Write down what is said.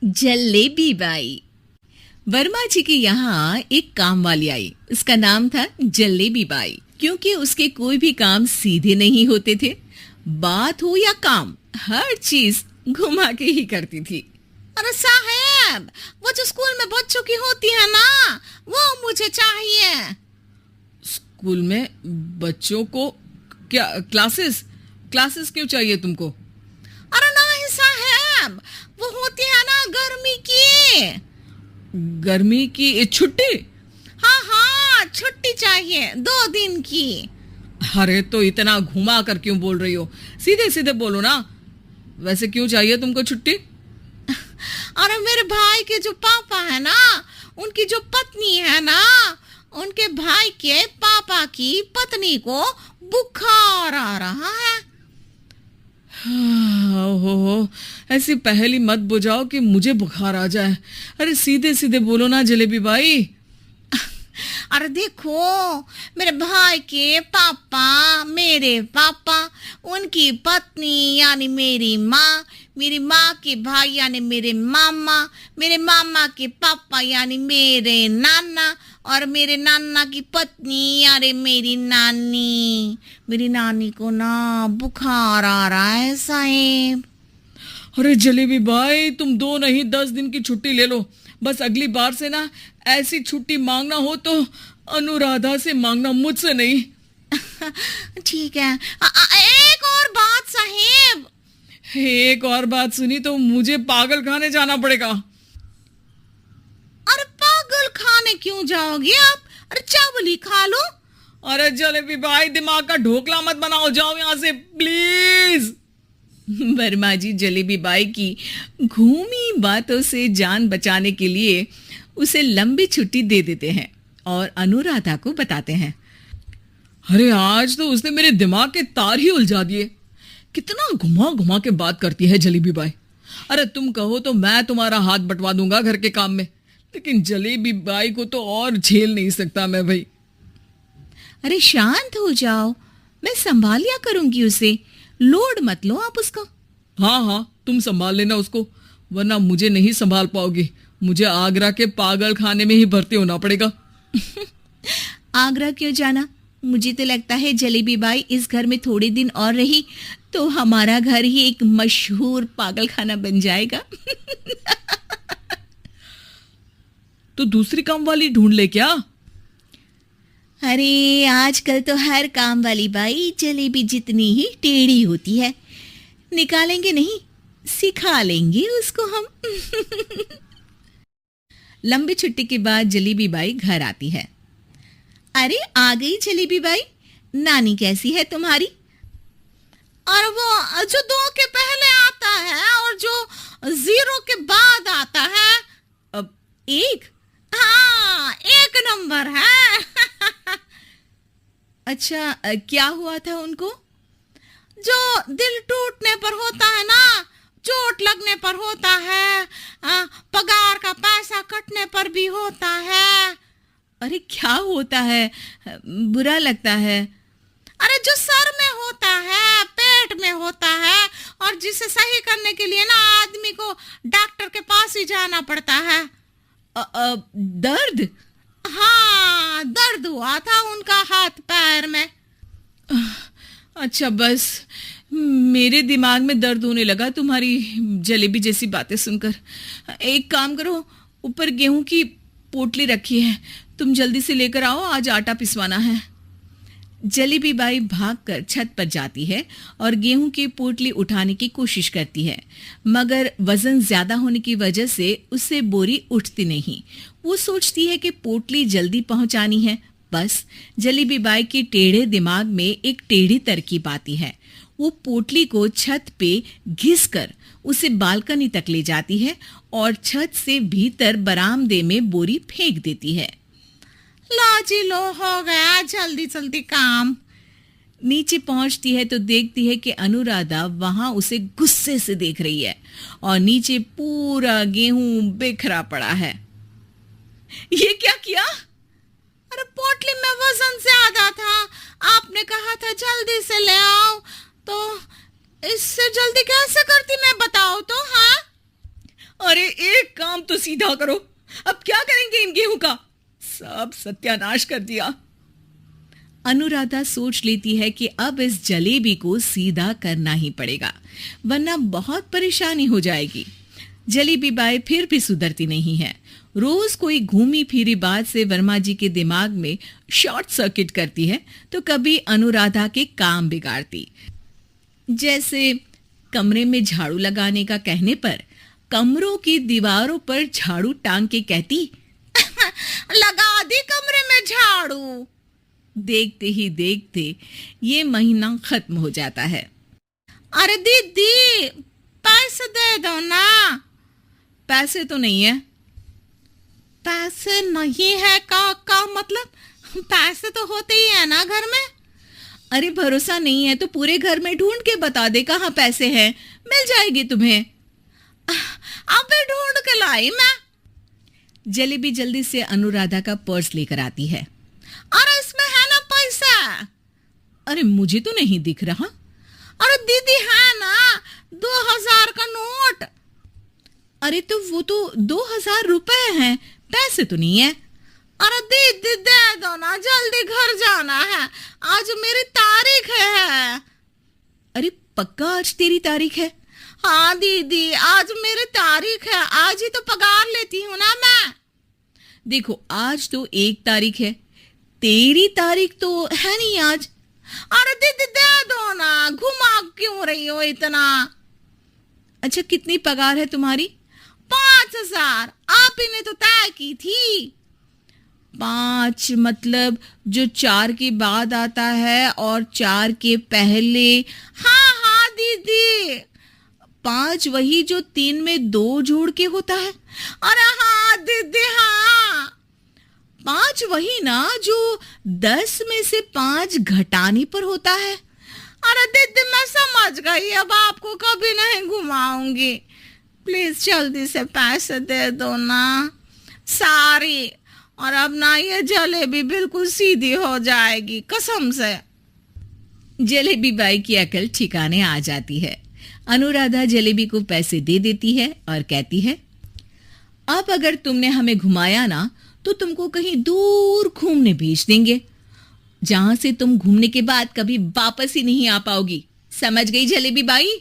Jalebi by. Verma जी के यहाँ एक काम वाली आई। उसका नाम था जलेबी बाई, क्योंकि उसके कोई भी काम सीधे नहीं होते थे। बात हो या काम, हर चीज घुमा के ही करती थी। अरे साहब, वो जो स्कूल में बच्चों की होती है ना, वो मुझे चाहिए। स्कूल में बच्चों को क्या क्लासेस क्लासेस क्यों चाहिए तुमको? अरे नहीं साहब, वो होती है ना गर्मी की। गर्मी की छुट्टी? हाँ हाँ, छुट्टी चाहिए 2 दिन की। अरे तो इतना घुमा कर क्यों बोल रही हो? सीधे सीधे बोलो ना। वैसे क्यों चाहिए तुमको छुट्टी? अरे मेरे भाई के जो पापा है ना, उनकी जो पत्नी है ना, उनके भाई के पापा की पत्नी को बुखार आ रहा है। ओहो, ऐसी पहेली मत बुझाओ कि मुझे बुखार आ जाए। अरे सीधे सीधे बोलो ना जलेबी बाई। अरे देखो, मेरे भाई के पापा, मेरे पापा, उनकी पत्नी यानी मेरी माँ के भाई यानी मेरे मामा के पापा यानी मेरे नाना, और मेरे नाना की पत्नी यानी मेरी नानी को ना बुखार आ रहा है साहेब। अरे जलेबी भाई, तुम 2 नहीं 10 दिन की छुट्टी ले लो। बस अगली बार से ना ऐसी छुट्टी मांगना हो तो अनुराधा से मांगना, मुझसे नहीं। ठीक है। एक और बात साहेब। एक और बात सुनी तो मुझे पागल खाने जाना पड़ेगा। अरे पागल खाने क्यों जाओगे आप? अरे चावल ही खा लो। अरे जलेबी भाई, दिमाग का ढोकला मत बनाओ, जाओ यहाँ से प्लीज। वर्मा जी जलेबी बाई की घूमी बातों से जान बचाने के लिए उसे लंबी छुट्टी दे देते हैं और अनुराधा को बताते हैं। अरे आज तो उसने मेरे दिमाग के तार ही उलझा दिए। कितना घुमा घुमा के बात करती है जलेबी बाई। अरे तुम कहो तो मैं तुम्हारा हाथ बंटवा दूंगा घर के काम में, लेकिन जलेबी बाई को तो और झेल नहीं सकता मैं भाई। अरे शांत हो जाओ, मैं संभाल लिया करूंगी उसे, लोड मत लो आप उसका। हाँ, तुम संभाल लेना उसको, वरना मुझे नहीं संभाल पाओगी। मुझे आगरा के पागल खाने में ही भर्ती होना पड़ेगा। आगरा क्यों जाना? मुझे तो लगता है जलेबी बाई इस घर में थोड़े दिन और रही तो हमारा घर ही एक मशहूर पागल खाना बन जाएगा। तो दूसरी काम वाली ढूंढ ले क्या? अरे आजकल तो हर काम वाली बाई जलेबी जितनी ही टेढ़ी होती है। निकालेंगे नहीं, सिखा लेंगे उसको हम। लंबी छुट्टी के बाद जलेबी बाई घर आती है। अरे आ गई जलेबी बाई, नानी कैसी है तुम्हारी? और वो जो 2 के पहले आता है और जो 0 के बाद आता है। अब 1? हाँ, 1 नंबर है। अच्छा, क्या हुआ था उनको? जो दिल टूटने पर होता है ना, चोट लगने पर होता है, पगार का पैसा कटने पर भी होता है। अरे क्या होता है? बुरा लगता है? अरे जो सर में होता है, पेट में होता है, और जिसे सही करने के लिए ना आदमी को डॉक्टर के पास ही जाना पड़ता है। दर्द? हाँ, दर्द हुआ था उनका हाथ पैर में। अच्छा, बस मेरे दिमाग में दर्द होने लगा तुम्हारी जलेबी जैसी बातें सुनकर। एक काम करो, ऊपर गेहूं की पोटली रखी है, तुम जल्दी से लेकर आओ, आज आटा पिसवाना है। जलेबी बाई भागकर छत पर जाती है और गेहूं की पोटली उठाने की कोशिश करती है, मगर वजन ज्यादा होने की वजह से उससे बोरी उठती नहीं। वो सोचती है कि पोटली जल्दी पहुंचानी है। बस जलेबी बाई के टेढ़े दिमाग में एक टेढ़ी तरकीब आती है। वो पोटली को छत पे घिसकर उसे बालकनी तक ले जाती है और छत से भीतर बरामदे में बोरी फेंक देती है। लाजी लो, हो गया जल्दी जल्दी काम। नीचे पहुंचती है तो देखती है कि अनुराधा वहां उसे गुस्से से देख रही है और नीचे पूरा गेहूं बिखरा पड़ा है। ये क्या किया? अरे पोटली में वजन ज्यादा था, आपने कहा था जल्दी से ले आओ, तो इससे जल्दी कैसे करती मैं बताओ तो। हाँ, अरे एक काम तो सीधा करो, अब क्या करेंगे इन गेहूं का? सब सत्यानाश कर दिया। अनुराधा सोच लेती है कि अब इस जलेबी को सीधा करना ही पड़ेगा, वरना बहुत परेशानी हो जाएगी। जलेबी बाई फिर भी सुधरती नहीं है। रोज कोई घूमी फिरी बात से वर्मा जी के दिमाग में शॉर्ट सर्किट करती है, तो कभी अनुराधा के काम बिगाड़ती। जैसे कमरे में झाड़ू लगाने का कहने पर कमरों की दीवारों पर झाड़ू टांग के कहती, लगा दी कमरे में झाड़ू। देखते ही देखते ये महीना खत्म हो जाता है। अरे दीदी, पैसे दे दो ना। पैसे तो नहीं है। पैसे नहीं है का मतलब? पैसे तो होते ही है ना घर में। अरे भरोसा नहीं है तो पूरे घर में ढूंढ के बता दे कहाँ पैसे हैं, मिल जाएगी तुम्हें। अबे ढूंढ के लाई मैं। जलेबी जल्दी से अनुराधा का पर्स लेकर आती है। अरे इसमें है ना पैसा। अरे मुझे तो नहीं दिख रहा। अरे दीदी है ना 2000 का नोट। अरे तो वो तो 2000 रुपए हैं, पैसे तो नहीं है। अरे दीदी दे दो ना, जल्दी घर जाना है, आज मेरी तारीख है। अरे पक्का आज तेरी तारीख है? हाँ दीदी, आज मेरी तारीख है, आज ही तो पगार लेती हूँ ना मैं। देखो आज तो 1 तारीख है, तेरी तारीख तो है नहीं आज। अरे दीदी दे दो ना, घुमा क्यों रही हो इतना? अच्छा कितनी पगार है तुम्हारी? 5000। आप ही ने तो तय की थी। 5 मतलब जो 4 के बाद आता है और 4 के पहले। हाँ हाँ दीदी। 5 वही जो 3 में 2 जोड़ के होता है। अरे हाँ दीदी हाँ। 5 वही ना जो 10 में से 5 घटाने पर होता है। अरे दीदी मैं समझ गई, अब आपको कभी नहीं घुमाऊंगी। प्लीज जल्दी से पैसे दे दो ना, सारी। और अब ना ये जलेबी बिल्कुल सीधी हो जाएगी कसम से। जलेबी बाई की अकल ठिकाने आ जाती है। अनुराधा जलेबी को पैसे दे देती है और कहती है, अब अगर तुमने हमें घुमाया ना तो तुमको कहीं दूर घूमने भेज देंगे, जहां से तुम घूमने के बाद कभी वापस ही नहीं आ पाओगी। समझ गई जलेबी बाई?